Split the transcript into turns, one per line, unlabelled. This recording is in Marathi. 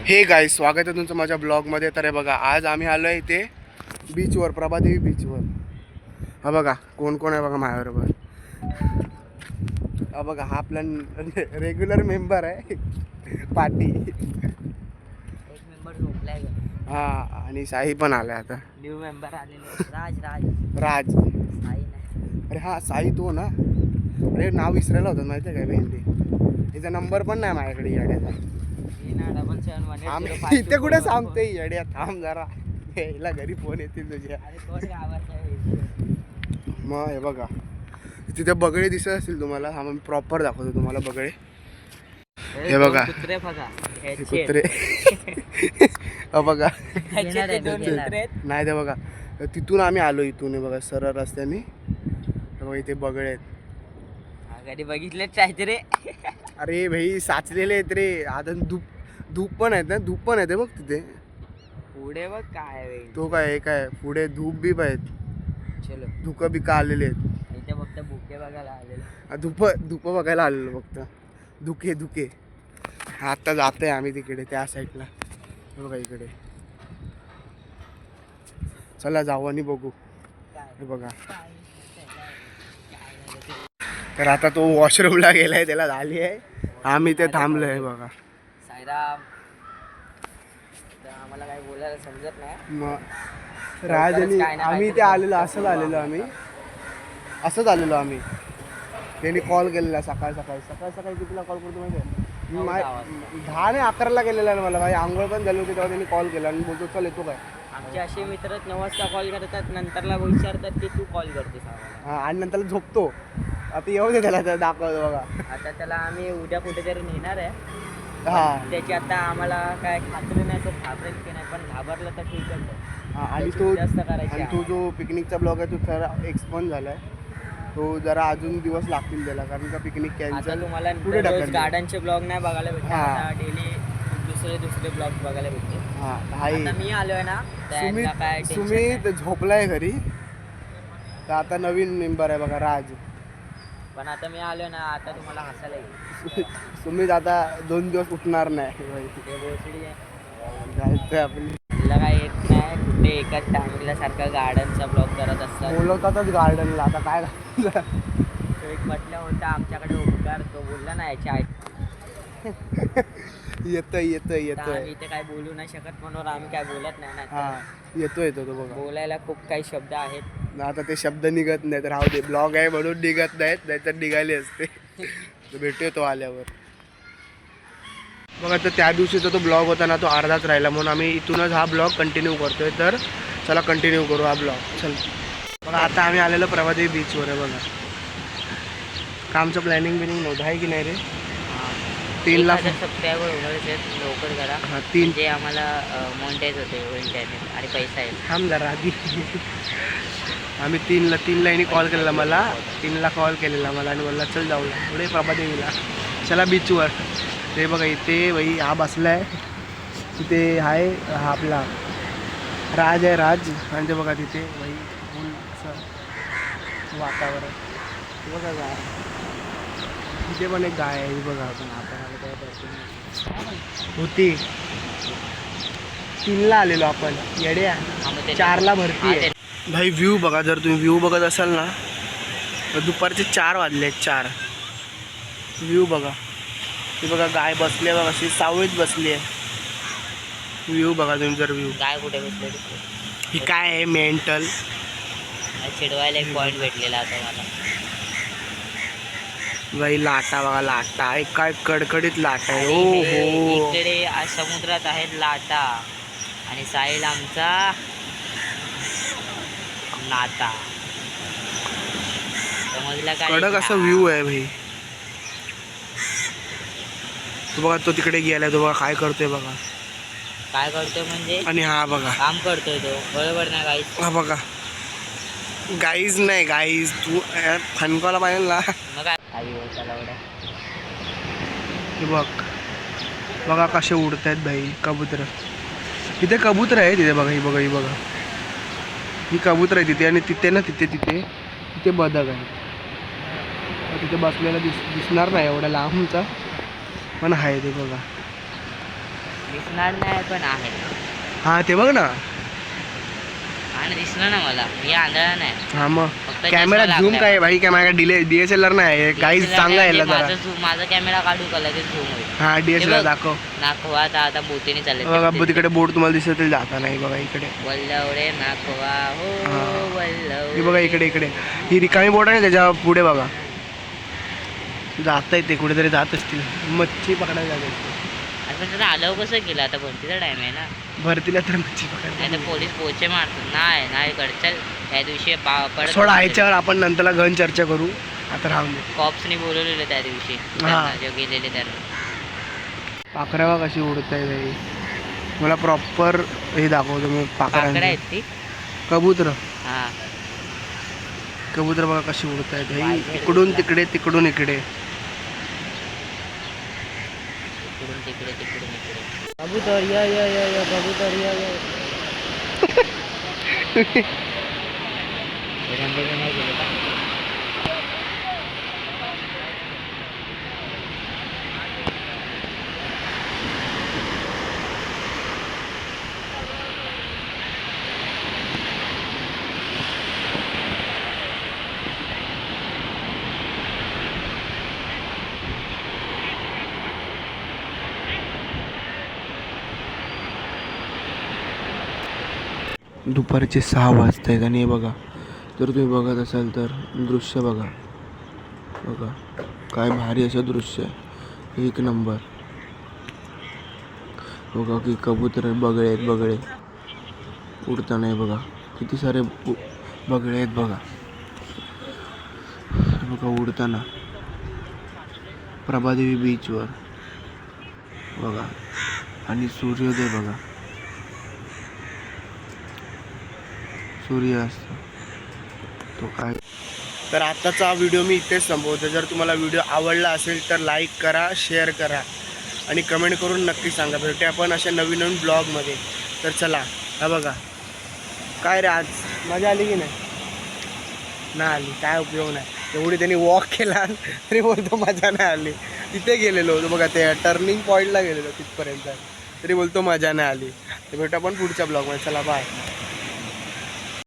हे गाईस, स्वागत आहे तुमचं माझ्या ब्लॉगमध्ये. तर हे बघा, आज आम्ही आलो आहे इथे बीचवर, प्रभादेवी बीचवर. हा बघा कोण कोण आहे बघा माझ्याबरोबर. हा बघा, हा आपला रेग्युलर मेंबर आहे पाटी.
एक मेंबर झोपलाय
हा, आणि साई पण आलाय आता.
न्यू मेंबर आलेले राज राज
राज.
साई नाही.
अरे हा साई तो ना. अरे नाव विसरायला होतं माहिती आहे काय मेहंदी. तिचा नंबर पण नाही माझ्याकडे येड्याचा. आम्ही इथे कुठे सांगते येड्या, थांब जरा. हिला घरी फोन येतील तुझ्या. मग हे बघा, तिथे बगळे दिसत असतील तुम्हाला. हा मग प्रॉपर दाखवतो तुम्हाला बगळे. हे बघा
कुत्रे बघा,
हे कुत्रे. हा बघा, नाही ते बघा, तिथून आम्ही आलो. इथून हे बघा सरळ रस्त्याने. बघा इथे बगळे आहेत.
कधी बघितले काहीतरी.
अरे भाई साचलेले आहेत रे. आता धूप पण आहेत ना, धूप पण आहे बघ तिथे
पुढे बघ काय
तो काय काय पुढे धूप बीप आहेत.
चलो,
धुक बिका आलेले आहेत.
इथे फक्त बुके बघायला आलेले.
धूप बघायला आलेलो फक्त. धुके आता जात आहे आम्ही तिकडे त्या साईडला. बघा इकडे, चला जाऊ आणि बघू. हे बघा, तर आता तो वॉशरूमला गेलाय, त्याला झाली आहे. आम्ही ते थांबलो आहे बघा.
साईराम, आम्हाला काही बोलायला समजत नाही.
मग राज आणि आम्ही ते आलेलो, असंच आलेलो आम्ही. त्यांनी कॉल केलेला सकाळी कितीला कॉल करतो माहिती आहे? 10 नाही 11ला केलेला ना मला. माझी आंघोळ पण झाली होती तेव्हा त्यांनी कॉल केला आणि बोलतो चल येतो काय.
आमचे असे मित्र 9 वाजता कॉल करतात, नंतरला विचारतात की तू कॉल करतेस.
हां, आणि नंतर झोपतो. आता येऊ दे त्याला, दाखवतो बघा.
आता त्याला आम्ही उद्या कुठेतरी नेणार आहे.
हां,
त्याची आता आम्हाला काय खात्री नाही, तो घाबरेल की नाही, पण घाबरलं तर ठीकच आहे.
हां, आणि तो
जास्त करायची.
आणि तो जो पिकनिकचा ब्लॉग आहे तो थोडा एक्सपॉन्ड झाला आहे. तो जरा अजून दिवस लागतील त्याला, कारण का पिकनिक कॅन्सल.
तुम्हाला
पुढे
रोज गार्डनचे ब्लॉग नाही बघायला भेटते.
हां.
आता डेली दुसरे ब्लॉग बघायला भेटते.
हां, हाय
आता मी आलोय ना, त्याला काय
सुमित झोपलाय घरी. तर आता नवीन मेंबर आहे बघा, राज.
पण आता मी आलोय ना, आता तुम्हाला हसायला येईल.
सुमित आता 2 दिवस उठणार नाही.
ते बोसडी आहे.
जायचंय आपली.
तिला काय येत नाही, कुठे एकाच टायमिंगला सारखा गार्डनचा ब्लॉग करत असतात.
बोलवतातच गार्डनला. आता काय
तो एक म्हटलं होता आमच्याकडे उपकार, तो बोलला ना याच्या आई.
येतोय
आम्ही इथे काय बोलू नाही शकत म्हणून आम्ही काय बोलत नाही ना.
हा, येतोय तो बघा.
बोलायला खूप काही शब्द आहेत.
आता ते शब्द निघत नाहीत, राहू दे. ब्लॉग आहे म्हणून निघत नाहीत, नाहीतर निघाली असते. भेटूया तो आल्यावर. बघा, तर त्या दिवशीचा तो ब्लॉग होता ना, तो अर्धाच राहिला, म्हणून आम्ही इथूनच हा ब्लॉग कंटिन्यू करतोय. तर चला कंटिन्यू करू हा ब्लॉग. चल बघा, आता आम्ही आलेलो प्रभादेवी बीचवर आहे बघा. का आमचं प्लॅनिंग नव्हतं आहे की नाही रे? 3 लाख
सबस्क्रायबर होणारच लवकर करा.
हां, 3
जे आम्हाला मॉनिटाईज होते होईल चॅनल आणि पैसा आहे.
थांब जरा आधी. आम्ही 3 लाईनी कॉल केलेला मला. 3ला कॉल केलेला मला आणि बोलला चल जाऊया पुढे प्रभादेवीला. चला बीचवर. ते बघा इथे बाई हा बसलाय. तिथे आहे हा आपला राज आहे, राज. आणि ते बघा तिथे बाई फुल असं वातावरण. बघा गाय, तिथे पण एक गाय आहे बघा. आपण होती 3ला आलेलो आपण, येड्या 4ला भरती आहे भाई. व्ह्यू बघा, जर तुम्ही व्ह्यू बघत असाल ना, तर दुपारचे 4 वाजले आहेत. 4 व्ह्यू बघा. ती बघा गाय बसली आहे बघा, अशी सावळीत बसली आहे. व्ह्यू बघा तुम्ही जर व्ह्यू.
गाय कुठे बसले?
ही काय आहे मेंटल.
चिडवायला एक पॉईंट भेटलेला आता मला.
बाई लाटा बघा, लाटा एक काय कडकडीत लाटा आहे. ओ हो,
इकडे समुद्रात आहेत लाटा आणि साईल आमचा नाता. समजला काय?
कडक असा व्ह्यू आहे भाई. तो बघा, तो तिकडे गेलाय. तो बघा काय करतोय बघा.
काय करतोय म्हणजे? आणि
हा बघा
काम करतोय तो, बरोबर ना गाईज?
हा बघा, गाईज नाही गाईज. तू फनकाला पाहिजे ना.
मग काय आई होता लावडा.
हे बघ बघा कसे उडत आहेत भाई कबूतर. तिथे कबूतर आहे तिथे बघा. ही बघा, ही बघा, ही कबूतर आहे तिथे. आणि तिथे ना तिथे बदक आहे. तिथे बसलेला दिसणार नाही एवढा लांबचा, पण आहे ते बघा.
दिसणार नाही पण आहे.
हा ते बघ ना.
आणि दिसलं ना मला, मी आंधळा नाही.
हा मग
फक्त
कॅमेरा
चष्मा
झूम
लागलाय.
काय भाई, कॅमेरा DSLR नाही काहीच
DSLR
चांगला
म्हणजे
यायला जरा.
माझा कॅमेरा काढू का लगेच झूम होईल.
हा DSLR
बघ.
दाखव.
नाखवा आता बोटीने चालले.
बघा तिकडे बोट तुम्हाला दिसत जाता नाही बघा इकडे.
वल्लवडे नाखवा हो
हा.
वल्लवडे.
ही बघा इकडे ही रिकामी बोट आहे ना, त्याच्या पुढे बघा जात येते कुठेतरी जात असतील, मच्छी पकडायला जाते.
आपण त्याला आलं कसं केलं, आता भरतीचा टाइम आहे ना.
भरतीला तर मच्छी
नाही
पकडायला
तर पोलीस पोचे मारतात. नाही कडचल त्या दिवशी पडत
सोडा, ह्याच्यावर आपण नंतरला घन चर्चा करू, आता राहून दे.
कॉप्सनी बोलवलेलं त्या दिवशी त्यांना, जे गेलेले त्यांना.
पाखरा कशी उडत आहे मला प्रॉपर हे दाखवतो मी.
पाकडा
पाखरा
आहेत ती.
कबूतर
हा
कबूतर बघा कशी उडत आहेत भाई, इकडून तिकडे तिकडून इकडे.
तिकडून तिकडे कबूतर या कबूतर या. नाही गेले का?
दुपारचे 6 वाजता आहेत आणि हे बघा, जर तुम्ही बघत असाल तर दृश्य बघा काय भारी असं दृश्य आहे, एक नंबर. बघा की कबूतर बगळे उडताना आहे बघा, किती सारे बगळे आहेत बघा उडताना प्रभादेवी बीचवर बघा. आणि सूर्योदय बघा, सूर्यास्त तो काय. तर आत्ताचा व्हिडिओ मी इथेच संपवतो. जर तुम्हाला व्हिडिओ आवडला असेल तर लाईक करा, शेअर करा आणि कमेंट करून नक्की सांगा. भेटूया आपण अशा नवीन ब्लॉगमध्ये. तर चला, हा बघा काय रे, आज मजा आली की नाही आली, काय उपयोग नाही. एवढी त्यांनी वॉक केला तरी बोलतो मजा नाही आली. तिथे गेलेलो होतो बघा, ते टर्निंग पॉईंटला गेलेलो तिथपर्यंत, तरी बोलतो मजा नाही आली. तर भेटू आपण पुढच्या ब्लॉगमध्ये. चला बाय.